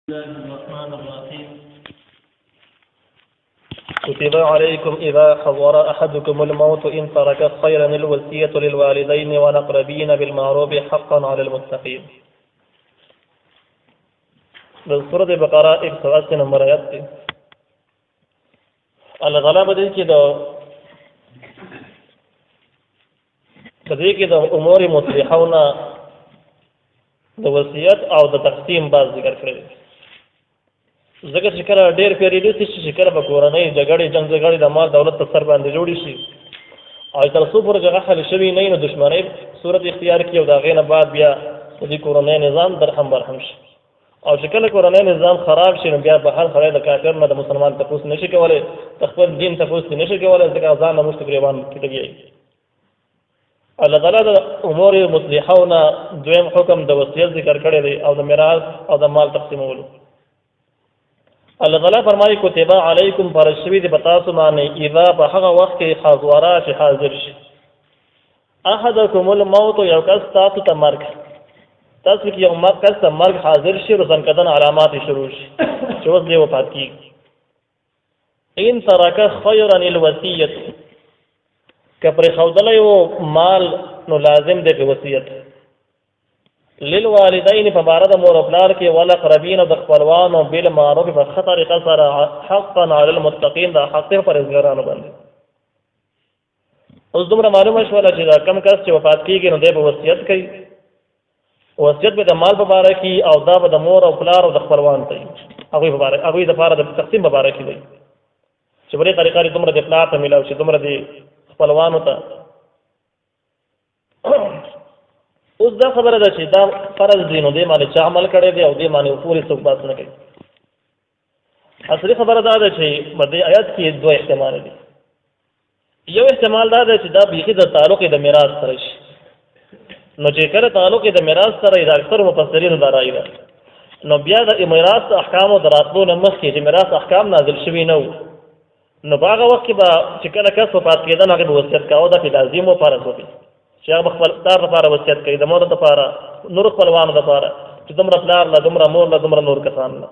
الله الرحمن الرحيم كتب عليكم إذا حضر أحدكم الموت إن ترك خيرا الوصية للوالدين والأقربين بالمعروف حقا على المتقين. سورة بقرة 180 نمبر آیات دی. الله تعالی بدې کې د امور مصلحونه د وصیت او د تقسیم باز ذکر کړی. ځکه چې کله ډېر پیریډي چې کله به کورنۍ جګړې جنګ د مال دولت په سر باندې جوړې شي او تر څو پورې هغه حل شوي نه وي نو دښمنۍ صورت اختیار کړي او د هغې نه بعد بیا د دې کورنۍ نظام درهم برهم شي او چې کله کورنۍ نظام خراب شي نو بیا به هر سړی د کافر نه د مسلمان تپوس نشي کولی، د خپل دین تپوس نشي کولی، ځکه ځان نه موږ تقریبا کېږي. الله تعالی د امور مصلحونه دویم حکم د وصیت ذکر کړی دی او د میراث او د مال تقسیمولو. الله تعالی فرمایي کتب علیکم فرض شوي دي په تاسو باندې اذا په هغه وخت کې حاضره چې حاضر شي احدکم الموت یو کس تاسو ته مرګ تاسو کې یو کس ته مرګ حاضر شي روزن کدن علامات شروع شي چې اوس دی وفات کیږي. ان ترک خیرا الوصیت که پر خودلې و مال نو لازم دی په وصیت للوالدین په بار د مور او پلار کې ولا قربین او د خپلوانو بل معروف په خطر قصر حقا علی المتقین دا حق پر ازګرانو باندې. اوس دومره معلومه شوله چې دا کم کس چې وفات کیږي نو دی په وصیت کوي. وصیت به د مال په باره کې او دا به د مور او پلار او د خپلوان ته هغوی په باره هغوی د پاره د تقسیم په باره کې وي چې په دې طریقه دومره د پلار ته میلاو شي دومره د خپلوانو ته. اوس دا خبره ده چې دا فرض دی نو دې باندې چا عمل کړی دی او دې باندې پوری څوک بحث نه کوي. اصلي خبره دا ده چې په دې آیات کې دوه احتمال دي. یو احتمال دا ده چې دا بیخي د تعلق د میراث سره شي نو چې کله تعلق د میراث سره د اکثر مفسرینو دا رایي ده نو بیا د میراث احکامو د راتلو نه مخکې چې میراث احکام نازل شوي نه وو نو په هغه وخت کې به چې کله کس وفات کېده نو هغې به وصیت کاوه دا پې لازم و فرض وکړي چې هغه به خپل پلار لپاره وصیت کوي د مور لپاره نور خپلوانو لپاره چې دومره پلار له دومره مور له دومره نور کسان له.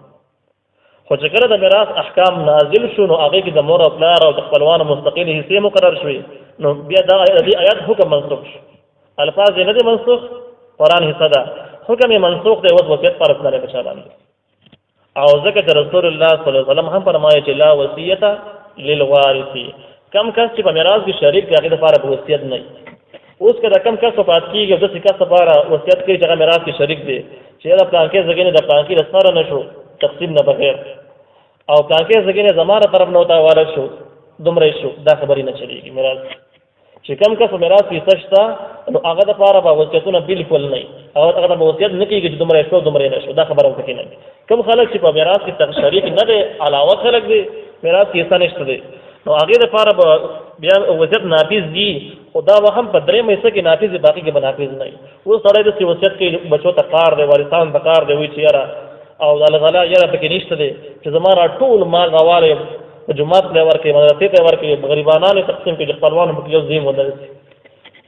خو چې کله د میراث احکام نازل شو نو هغې کې د مور او پلار او د خپلوانو مستقل حصې مقرر شوې نو بیا د دې آیات حکم منسوخ شو. الفاظ یې نه دي منسوخ، قرآن حصه ده، حکم یې منسوخ دی. اوس وصیت فرض نه دی په چا باندې. او ځکه چې رسول الله صلی الله علیه وسلم هم فرمایي چې لا وصیت للوارث، کم کس چې په میراث کې شریک دی هغې دپاره به وصیت نه وي. اوس که د کم کس وفات کېږي او داسې کس لپاره وصیت کوي چې هغه میراث کې شریک دی چې د پلانکې زګینې د پلانکې له سره نه شو تقسیم نه بغیر او پلانکې زګینې زما له طرف نه ورته حواله شو دومره شو، دا خبرې نه چلېږي. میراث چې کم کس میراث کې څه شته نو هغه دپاره به وصیتونه بالکل نه وي، هغه ته به وصیت نه کېږي چې دومره شو دومره نه شو، دا خبره هم پکې نه وي. کوم خلک چې په میراث کې شریک نه دی علاوه خلک دی میراث کې څه نشته دی نو هغې دپاره به بیا وصیت نافظ دي، خو دا به هم په درېیم حصه کې نافظ دی، باقي کې به نافظ نه وي. اوس سړی داسې وصیت کوي بچو ته کار دی وارثان ته کار دی وایي چې یاره او د الله تعالی یاره پکې نشته دی چې زما را ټول مال راوالی په جومات ته یې ورکوي مدرسې ته یې ورکوي غریبانانو یې تقسیم کړي خپلوانو پکې یو ځای ودرسي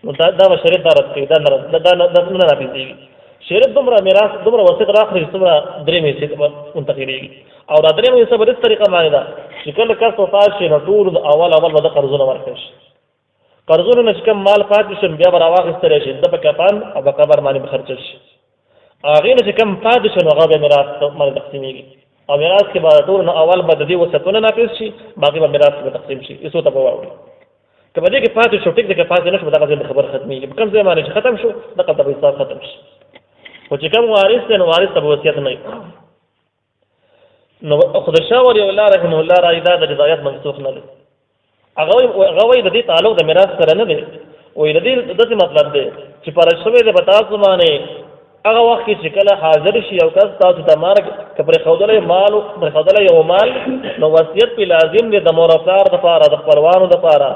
نو دا به شریعت دا رد کوي، دا نه نافظېږي. شریعت دومره میراث دومره وصیت راخلي چې څومره درېیم حصې ته به منتقلېږي او دا درېیم حصه به داسې طریقه باندې ده چې کله کس وفات شي نو ټول اول به د قرضونه ورکړي شي. قرضونو نه چې کوم مال پاتې شي بیا به راواخیستلی شي د په کفن او په قبر باندې به خرچه شي. هغې نه چې کوم پاتې شي نو هغه بیا میراث باندې تقسیمېږي او میراث کې به ټول نه اول به د دې وصیتونه نافظ شي باقي به میراث به تقسیم شي. هېڅو ته به واوړي که په دې کې پاتې شو ټیک دی، که پاتې نه شو دغه ځای به خبر ختمېږي. په کوم ځای باندې چې ختم شو دغه ته به حساب ختم شي. خو چې کوم وارث دی نو وارث ته به وصیت نه وي. نو خدایشاه ولی الله رحمه الله رایي دا د هدایت منسوخ نه دی. هغه وایي د دې تعلق د میراث سره نه دی، وایي د دې داسې مطلب دی چې فرض شوی دی په تاسو باندې هغه وخت کې چې کله حاضر شي یو کس تاسو ته مرګ که پرېښودلی یو مال نو وصیت پې لازم دی د مور او پلار دپاره د خپلوانو دپاره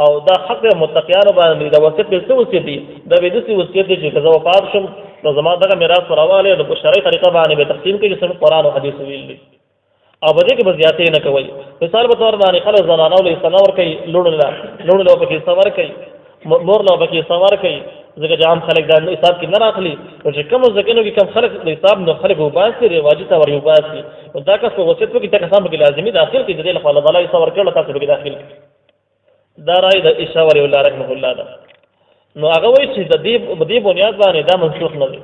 او دا حق د متقیانو باندې د وصیت پې څه وصیت دي دا به داسې وصیت دی چې که زه وفات شم نو زما دغه میراث به راوالی د په شرعي طریقه باندې به تقسیم کوي چې قرآن او حدیث ویل دي او په دې کې به زیاتې نه کوئ. مثال په طور باندې خلک زنانو له حصه نه ورکوي، لوڼو له پکې حصه ورکوي، مور له پکې حصه ورکوي ځکه چې عام خلک دا حساب کې نه راخلي او چې کوم ځکه کې کم خلک د حساب نه خلک وباسي رواجي ته ور وباسي دا کس په وصیت کې ته کسان به لازمي داخل کې د دې لپاره الله تعالی صبر کړل تاسو به داخل دا راي د اشاره الله رحمه الله دا نو هغه وایي چې د دې بنیاد باندې دا منسوخ نه دی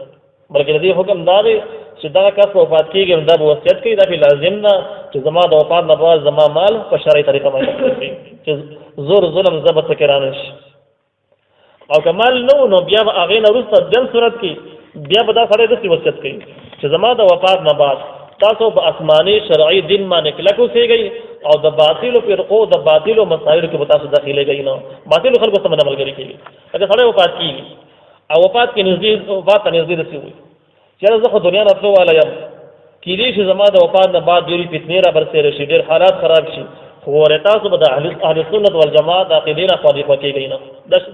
بلکې د دې حکم دا دی چې دا کس وفات کېږي دا به وصیت کوي دا به لازم نه چې زما د وفات نه بعد زما مال په شرعي طریقه باندې تقسیم چې زور ظلم ضبط سکرانه شي او کمال نو بیا به هغې نه وروسته بل صورت کې بیا به دا سړی داسې وصیت کوي چې زما د وفات نه بعد تاسو په آسماني شرعي دین باندې کلک اوسېږئ او د باطلو فرقو د باطلو مسایلو کې به تاسو داخلېږئ نه باطلو خلکو سره ملګري کېږي اګر سړی وفات کېږي او وفات کې وفات ته نږدې داسې وایي چې زه خو دنیا نه تلو والا یم کېدای شي زما د وفات نه بعد ډېرې فتنې را برسېره شي ډېر حالات خراب شي خو ورې تاسو به د اهل سنت والجماعت د عقیدې نه خوا کېږئ نه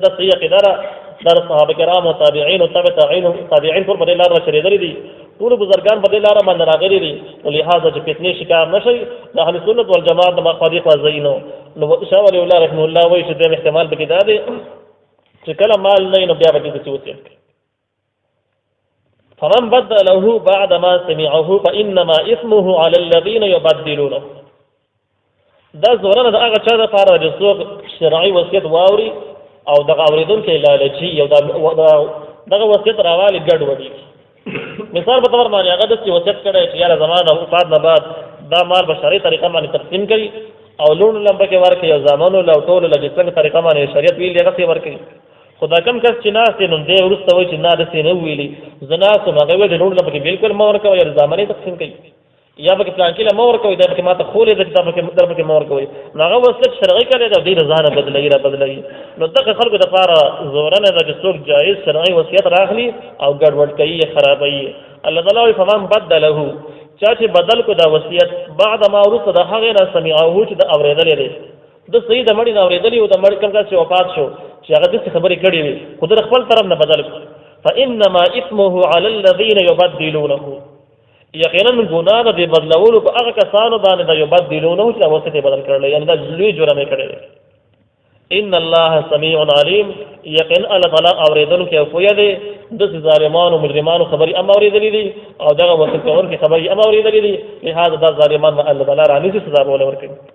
دا صحیح عقیده ده دا صحابه کرام او تابعین او تابعین ټول په دې لاره چلېدلي دي ټول بزرګان په دې لاره باندې راغلي دي نو لهذا چې فتنې شکار نه شي د اهل سنت والجماعت د خوا ځئ نو شاه ولی الله رحمه الله وایي چې دې احتمال پکې دا دی چې کله مال نه نو بیا به داسې وصیت کوي فمن بدله بعد ما سمعه فإنما اسمه على الذين يبدلونه دا زورنه د هغه چا دپاره چې څوک شرعي وصیت واوري او دغه اورېدونکی لالچي او دغه وصیت راوالي ګډوډي مثال په طور باندې هغه داسې وصیت کړی چې یاره زما د وفات نه بعد دا مال په شرعي طریقه باندې تقسیم کړي او لوڼو له پکې ورکړي او زامنو له او ټولو له چې څنګه طریقه باندې شریعت ویلي هغسې ورکړي خو دا کم کس چې ناست دی نو دی وروسته وایي چې نه داسې نه ویلي زه ناست یم هغې ویل چې لوڼو له پکې بلکل مه ورکوئ یا زامنې تقسیم کوي یا پکې پلانکي له مه ورکوئ دا پکې ما ته خولې ده چې دا پکې مه ورکوئ نو هغه وصیت شرعي کړی دی او دوی رضا نه بدلوي را بدلوي نو دغه خلکو دپاره زورنه ده چې څوک جایز شرعي وصیت راخلي او ګډوډ کوي یې خرابوي الله تعالی وایي فمن بدله چا چې بدل کو دا وصیت بعد ما وروسته د هغې نه سمعه چې د اورېدلی دی د صحیح د مړي نه اورېدلي او د مړي کوم کس چې وفات شو چې هغه داسې خبرې کړې وي خو د خپل طرف نه بدل کړو فانما اسمه على الذين يبدلونه یقینا ګناه د بدلولو په هغه کسانو باندې د یبدلونه چې دا وصیت بدل کړل یعنی دا لوی جرم یې کړی دی ان الله سميع عليم یقینا الله تعالی اورېدونکی او پوهه دی د ظالمانو مجرمانو خبرې هم اورېدلې دي او دغه وصیت کوونکي خبرې هم اورېدلې دي لهذا دا ظالمان الله تعالی رانیسي سزا به ورکوي